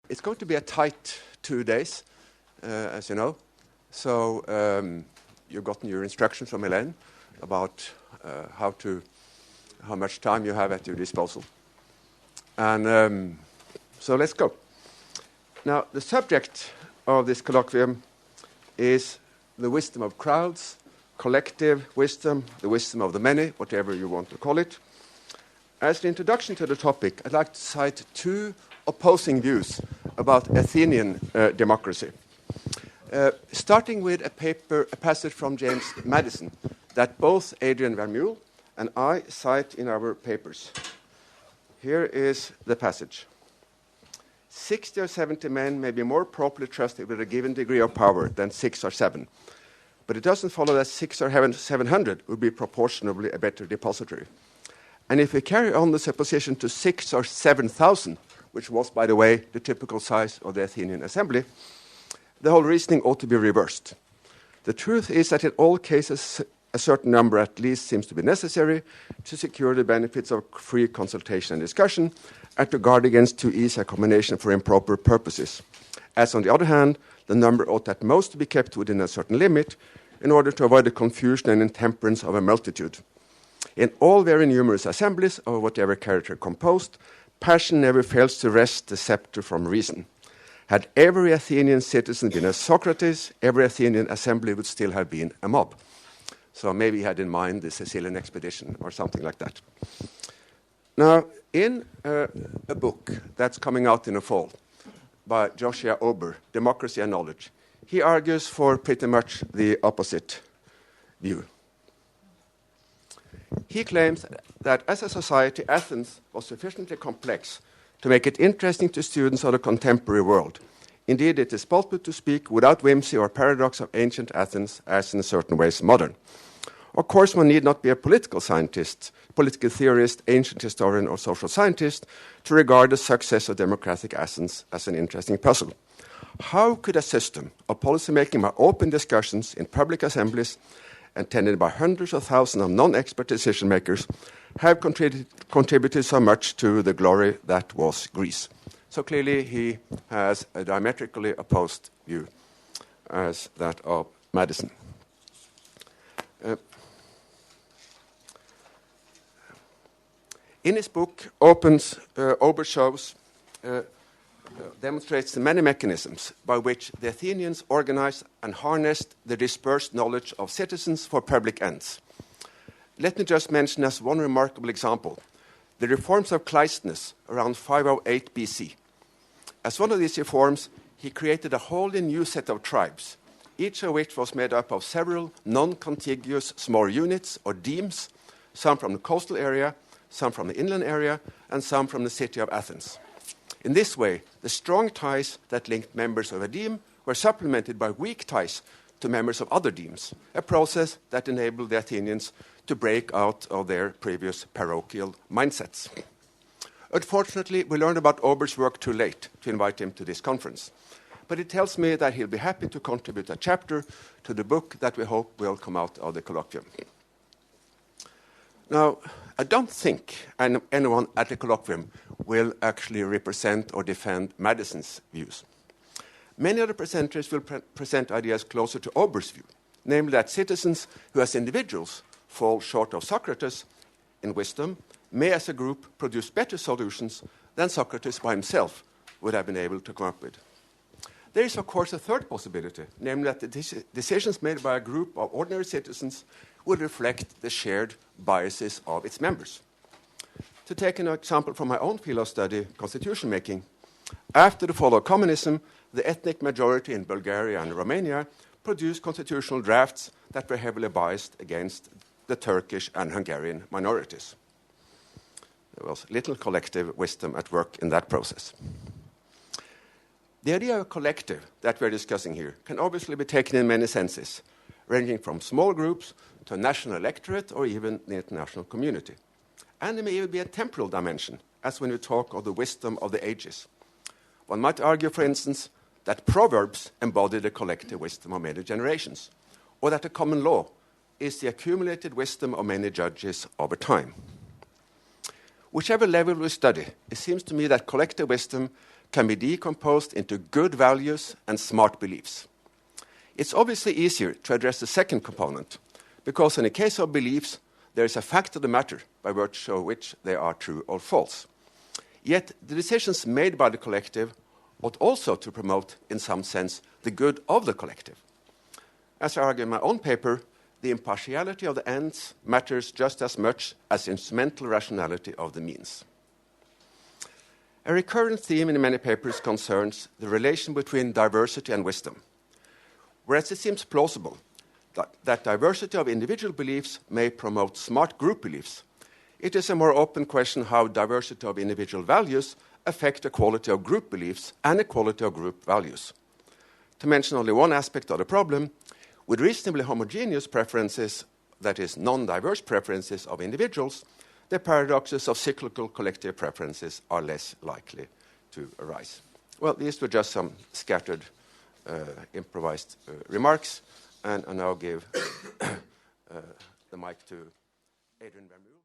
It's going to be a tight 2 days, as you know. So you've gotten your instructions from Hélène about how much time you have at your disposal. And so let's go. Now, the subject of this colloquium is the wisdom of crowds, collective wisdom, the wisdom of the many, whatever you want to call it. As an introduction to the topic, I'd like to cite two opposing views about Athenian democracy. Starting with a passage from James Madison that both Adrian Vermeule and I cite in our papers. Here is the passage. 60 or 70 men may be more properly trusted with a given degree of power than 6 or 7. But it doesn't follow that 600 or 700 would be proportionably a better depository. And if we carry on the supposition to 6,000 or 7,000, which was, by the way, the typical size of the Athenian Assembly, the whole reasoning ought to be reversed. The truth is that in all cases, a certain number at least seems to be necessary to secure the benefits of free consultation and discussion and to guard against too easy a combination for improper purposes. As on the other hand, the number ought at most to be kept within a certain limit in order to avoid the confusion and intemperance of a multitude. In all very numerous assemblies, of whatever character composed, passion never fails to wrest the scepter from reason. Had every Athenian citizen been a Socrates, every Athenian assembly would still have been a mob. So maybe he had in mind the Sicilian expedition or something like that. Now, in a book that's coming out in the fall by Joshua Ober, Democracy and Knowledge, he argues for pretty much the opposite view. He claims that as a society, Athens was sufficiently complex to make it interesting to students of the contemporary world. Indeed, it is possible to speak without whimsy or paradox of ancient Athens as in certain ways modern. Of course, one need not be a political scientist, political theorist, ancient historian, or social scientist to regard the success of democratic Athens as an interesting puzzle. How could a system of policymaking by open discussions in public assemblies attended by hundreds of thousands of non-expert decision makers have contributed so much to the glory that was Greece? So clearly he has a diametrically opposed view as that of Madison. In his book, Ober demonstrates the many mechanisms by which the Athenians organized and harnessed the dispersed knowledge of citizens for public ends. Let me just mention as one remarkable example the reforms of Cleisthenes around 508 BC. As one of these reforms, he created a wholly new set of tribes, each of which was made up of several non-contiguous small units or demes, some from the coastal area, some from the inland area, and some from the city of Athens. In this way, the strong ties that linked members of a deme were supplemented by weak ties to members of other demes, a process that enabled the Athenians to break out of their previous parochial mindsets. Unfortunately, we learned about Ober's work too late to invite him to this conference, but it tells me that he'll be happy to contribute a chapter to the book that we hope will come out of the colloquium. Now, I don't think anyone at the colloquium will actually represent or defend Madison's views. Many of the presenters will present ideas closer to Ober's view, namely that citizens who as individuals fall short of Socrates in wisdom may as a group produce better solutions than Socrates by himself would have been able to come up with. There is, of course, a third possibility, namely that the decisions made by a group of ordinary citizens would reflect the shared biases of its members. To take an example from my own field of study, constitution making, after the fall of communism, the ethnic majority in Bulgaria and Romania produced constitutional drafts that were heavily biased against the Turkish and Hungarian minorities. There was little collective wisdom at work in that process. The idea of collective that we're discussing here can obviously be taken in many senses, ranging from small groups to a national electorate or even the international community. And there may even be a temporal dimension, as when we talk of the wisdom of the ages. One might argue, for instance, that proverbs embody the collective wisdom of many generations, or that the common law is the accumulated wisdom of many judges over time. Whichever level we study, it seems to me that collective wisdom can be decomposed into good values and smart beliefs. It's obviously easier to address the second component, because in the case of beliefs, there is a fact of the matter by virtue of which they are true or false. Yet the decisions made by the collective ought also to promote, in some sense, the good of the collective. As I argue in my own paper, the impartiality of the ends matters just as much as the instrumental rationality of the means. A recurrent theme in many papers concerns the relation between diversity and wisdom. Whereas it seems plausible that diversity of individual beliefs may promote smart group beliefs, it is a more open question how diversity of individual values affect the quality of group beliefs and the quality of group values. To mention only one aspect of the problem, with reasonably homogeneous preferences, that is, non-diverse preferences of individuals, the paradoxes of cyclical collective preferences are less likely to arise. Well, these were just some scattered, improvised remarks, and I now give the mic to Adrian Vermeul.